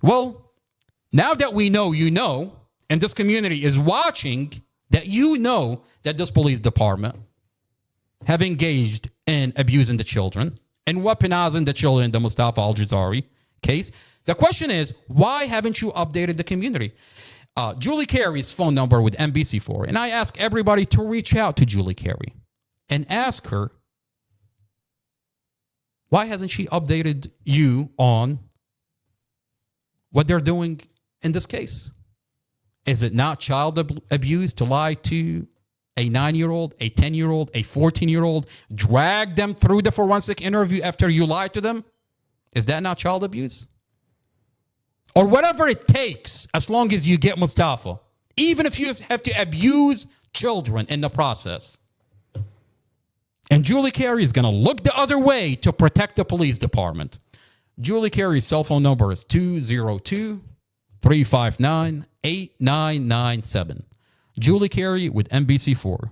Well, now that we know you know, and this community is watching, that you know that this police department have engaged in abusing the children and weaponizing the children in the Mustafa Aljazari case. The question is, why haven't you updated the community? Julie Carey's phone number with NBC4, and I ask everybody to reach out to Julie Carey and ask her, why hasn't she updated you on what they're doing in this case? Is it not child abuse to lie to a 9-year-old, a 10-year-old, a 14-year-old, drag them through the forensic interview after you lied to them? Is that not child abuse? Or whatever it takes, as long as you get Mustafa, even if you have to abuse children in the process. And Julie Carey is going to look the other way to protect the police department. Julie Carey's cell phone number is 202-359-8997. Julie Carey with NBC4.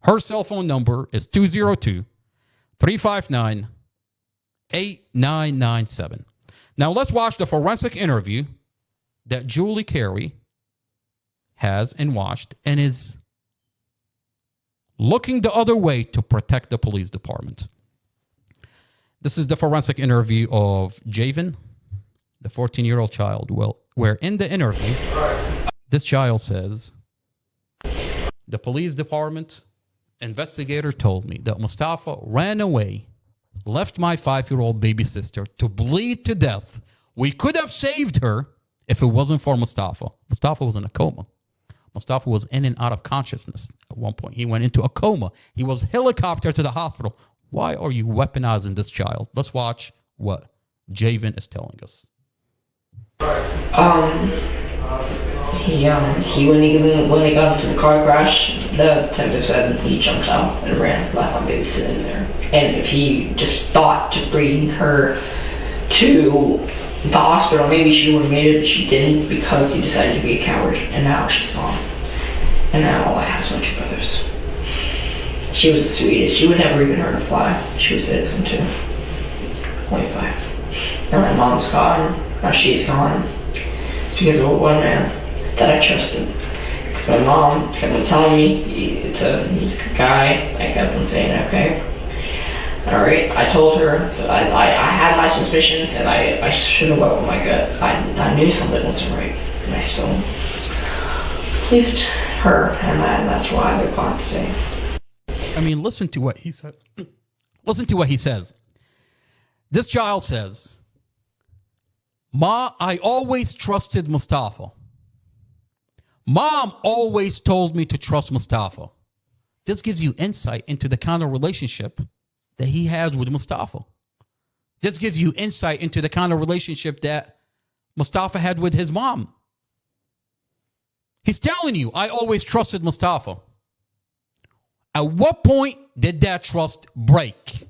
Her cell phone number is 202-359-8997. Now let's watch the forensic interview that Julie Carey has and watched and is looking the other way to protect the police department. This is the forensic interview of Javen, the 14-year-old child. Well, where in the interview, this child says, the police department investigator told me that Mustafa ran away, left my 5-year-old baby sister to bleed to death. We could have saved her if it wasn't for Mustafa. Mustafa was in a coma. Mustafa was in and out of consciousness. At one point, he went into a coma. He was helicoptered to the hospital. Why are you weaponizing this child? Let's watch what Javen is telling us. He when he got into the car crash, the detective said he jumped out and ran, left my baby sitting there. And if he just thought to bring her to the hospital, maybe she would have made it, but she didn't because he decided to be a coward. And now she's gone. And now all I have is my 2 brothers. She was the sweetest. She would never even hurt a fly. She was citizen too. 25. And my mom's gone. Now she's gone. It's because of one man that I trusted. Because my mom kept on telling me he's a good guy. I kept on saying, okay. Alright, I told her that I had my suspicions and I should have went with my gut. I knew something wasn't right. And I still believed her, and that's why they're gone today. I mean, listen to what he said. Listen to what he says. This child says, Ma, I always trusted Mustafa. Mom always told me to trust Mustafa. This gives you insight into the kind of relationship that he has with Mustafa. This gives you insight into the kind of relationship that Mustafa had with his mom. He's telling you, I always trusted Mustafa. At what point did that trust break?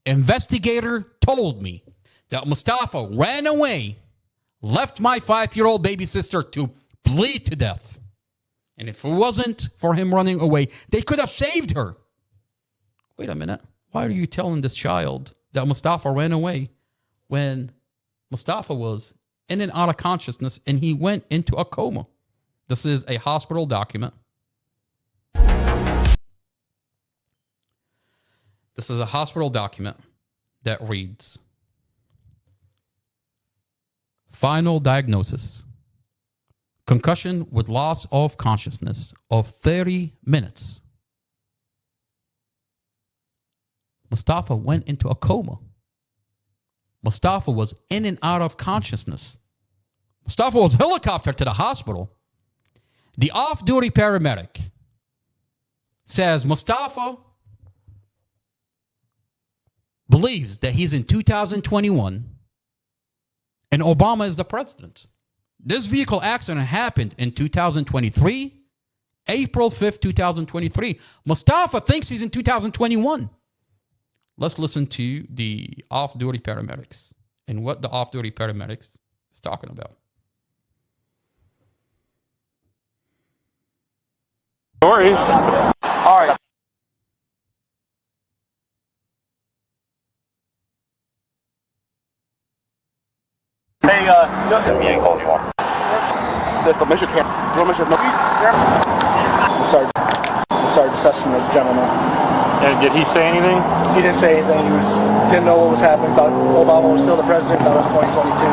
Investigator told me that Mustafa ran away, left my 5-year-old baby sister to bleed to death. And if it wasn't for him running away, they could have saved her. Wait a minute. Why are you telling this child that Mustafa ran away when Mustafa was in and out of consciousness and he went into a coma? This is a hospital document. This is a hospital document that reads, final diagnosis, concussion with loss of consciousness of 30 minutes. Mustafa went into a coma. Mustafa was in and out of consciousness. Mustafa was helicoptered to the hospital. The off-duty paramedic says Mustafa believes that he's in 2021 and Obama is the president. This vehicle accident happened in 2023, April 5th, 2023. Mustafa thinks he's in 2021. Let's listen to the off-duty paramedics and what the off-duty paramedics is talking about. Stories. All right. Hey, You ain't called anymore. That's the mission camp. No mission. No. Started assessing the gentleman. And did he say anything? He didn't say anything. Didn't know what was happening. Thought Obama was still the president. Thought it was 2022.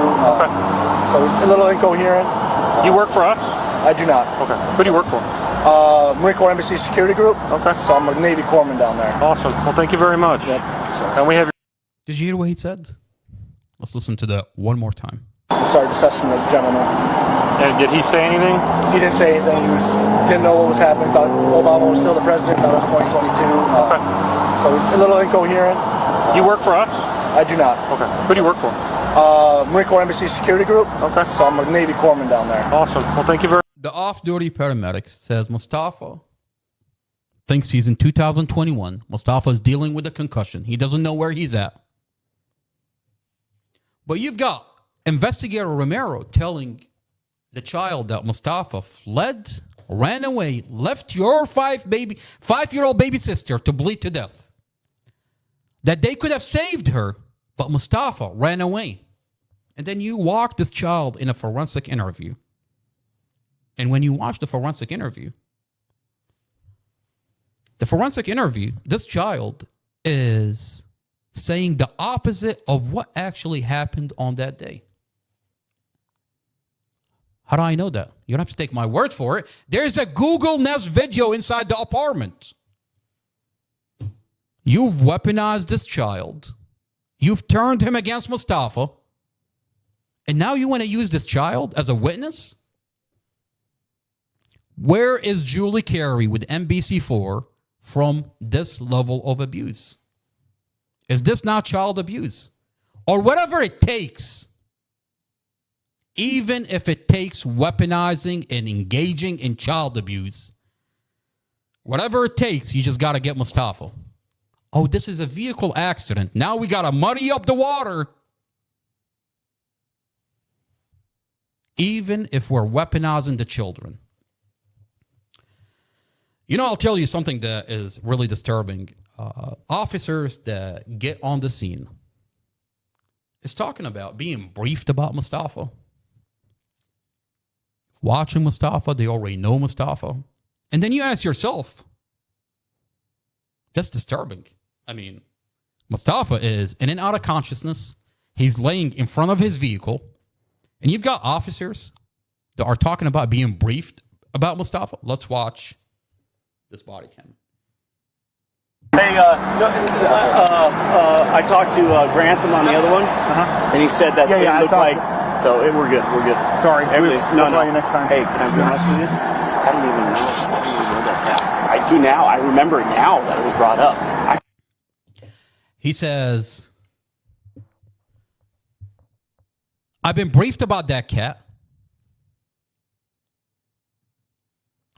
So he's a little incoherent. You work for us? I do not. Okay. Who do you work for? Marine Corps Embassy Security Group. Okay. So I'm a Navy corpsman down there. Awesome. Well, thank you very much. Yep. And we have. Did you hear what he said? Let's listen to that one more time. Started assessing the gentleman. And did he say anything? He didn't say anything. Didn't know what was happening. Thought Obama was still the president. Thought it was 2022. So he's a little incoherent. You work for us? I do not. Okay. Who do you work for? Marine Corps Embassy Security Group. Okay. So I'm a Navy corpsman down there. Awesome. Well, thank you very much. The off-duty paramedic says Mustafa thinks he's in 2021. Mustafa is dealing with a concussion. He doesn't know where he's at. But you've got investigator Romero telling the child that Mustafa fled, ran away, left your 5-year-old baby sister to bleed to death. That they could have saved her, but Mustafa ran away. And then you walk this child in a forensic interview. And when you watch the forensic interview, this child is saying the opposite of what actually happened on that day. How do I know that? You don't have to take my word for it. There's a Google Nest video inside the apartment. You've weaponized this child. You've turned him against Mustafa. And now you want to use this child as a witness? Where is Julie Carey with NBC4 from this level of abuse? Is this not child abuse? Or whatever it takes, even if it takes weaponizing and engaging in child abuse, whatever it takes, you just got to get Mustafa. Oh, this is a vehicle accident. Now we got to muddy up the water. Even if we're weaponizing the children. You know, I'll tell you something that is really disturbing. Officers that get on the scene is talking about being briefed about Mustafa. Watching Mustafa, they already know Mustafa. And then you ask yourself, that's disturbing. I mean, Mustafa is in and out of consciousness. He's laying in front of his vehicle. And you've got officers that are talking about being briefed about Mustafa. Let's watch this body cam. Hey, I talked to Grantham on the other one, and he said that it looked like. So we're good. We're good. Sorry. Everything's We'll try you next time. Hey, can I be honest with you? I don't even know. That. I do now. I remember now that it was brought up. He says, I've been briefed about that cat.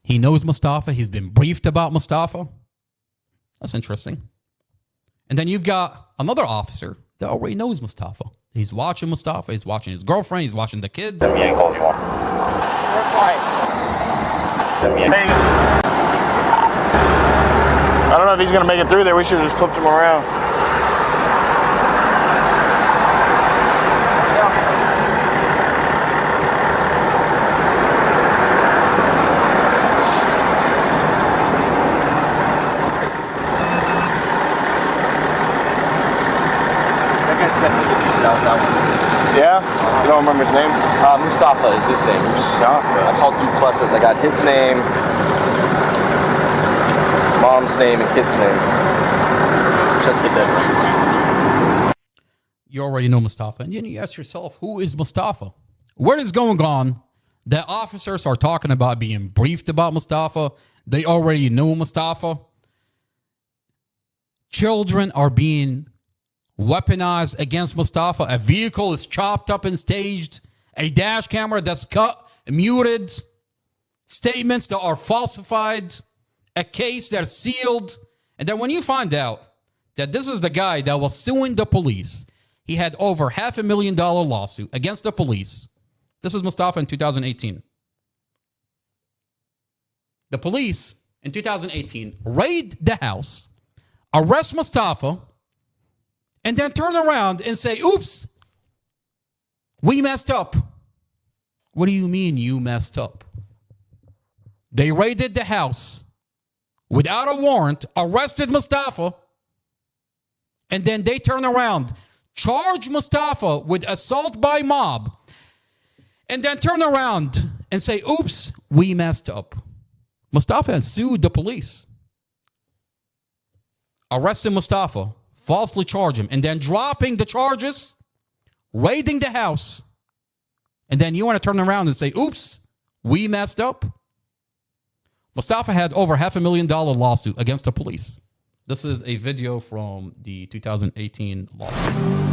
He knows Mustafa. He's been briefed about Mustafa. That's interesting. And then you've got another officer that already knows Mustafa. He's watching Mustafa. He's watching his girlfriend. He's watching the kids. You ain't called anymore. Hey. I don't know if he's going to make it through there. We should have just flipped him around. Yeah? You don't remember his name? Mustafa is his name. Mustafa. I called duplexes. I got his name, mom's name, and kid's name. That's the dead one. You already know Mustafa. And then you ask yourself, who is Mustafa? What is going on that officers are talking about being briefed about Mustafa? They already know Mustafa. Children are being weaponized against Mustafa. A vehicle is chopped up and staged. A dash camera that's cut, muted. Statements that are falsified. A case that's sealed. And then when you find out that this is the guy that was suing the police, he had over $500,000 lawsuit against the police. This is Mustafa in 2018. The police in 2018 raid the house, arrest Mustafa, and then turn around and say, oops, We messed up. What do you mean you messed up? They raided the house without a warrant, arrested Mustafa, and then they turn around, charge Mustafa with assault by mob, and then turn around and say, oops, we messed up. Mustafa has sued the police, arresting Mustafa, falsely charge him, and then dropping the charges, raiding the house, and then you want to turn around and say, oops, we messed up? Mustafa had over $500,000 lawsuit against the police. This is a video from the 2018 lawsuit.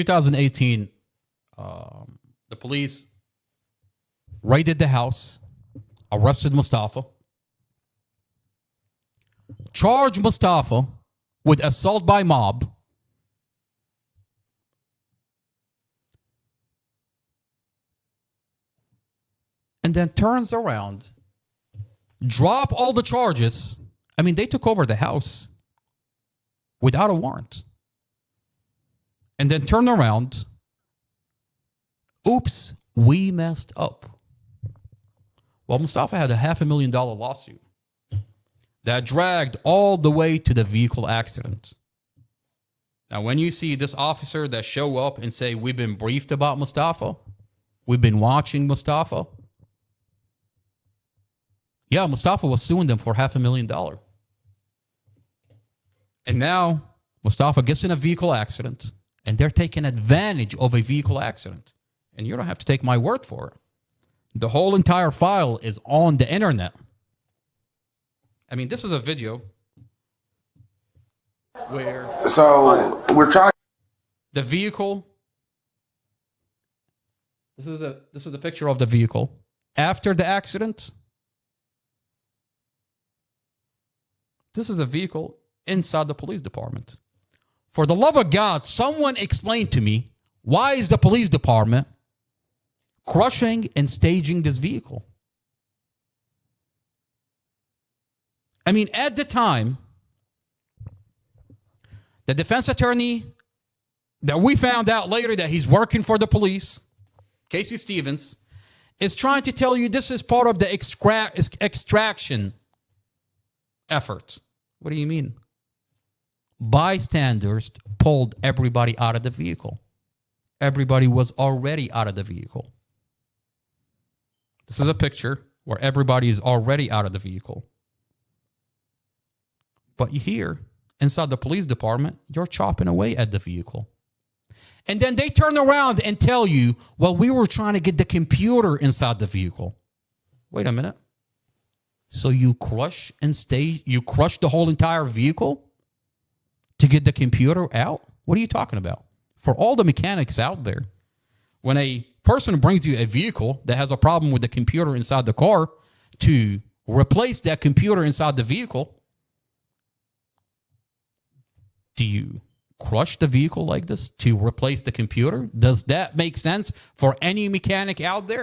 2018, the police raided the house, arrested Mustafa, charged Mustafa with assault by mob, and then turns around, drop all the charges. I mean, they took over the house without a warrant. And then turn around. Oops, we messed up. Well, Mustafa had a $500,000 lawsuit that dragged all the way to the vehicle accident. Now, when you see this officer that show up and say, we've been briefed about Mustafa, we've been watching Mustafa. Yeah, Mustafa was suing them for $500,000. And now Mustafa gets in a vehicle accident. And they're taking advantage of a vehicle accident. And you don't have to take my word for it. The whole entire file is on the internet. I mean, this is a video where... So, we're trying... The vehicle... This is a picture of the vehicle. After the accident... This is a vehicle inside the police department. For the love of God, someone explain to me, why is the police department crushing and staging this vehicle? I mean, at the time, the defense attorney that we found out later that he's working for the police, Casey Stevens, is trying to tell you this is part of the extraction effort. What do you mean? Bystanders pulled everybody out of the vehicle. Everybody was already out of the vehicle. This is a picture where everybody is already out of the vehicle. But here, inside the police department, you're chopping away at the vehicle. And then they turn around and tell you, well, we were trying to get the computer inside the vehicle. Wait a minute. So you crush the whole entire vehicle to get the computer out? What are you talking about? For all the mechanics out there, when a person brings you a vehicle that has a problem with the computer inside the car, to replace that computer inside the vehicle, do you crush the vehicle like this to replace the computer? Does that make sense for any mechanic out there?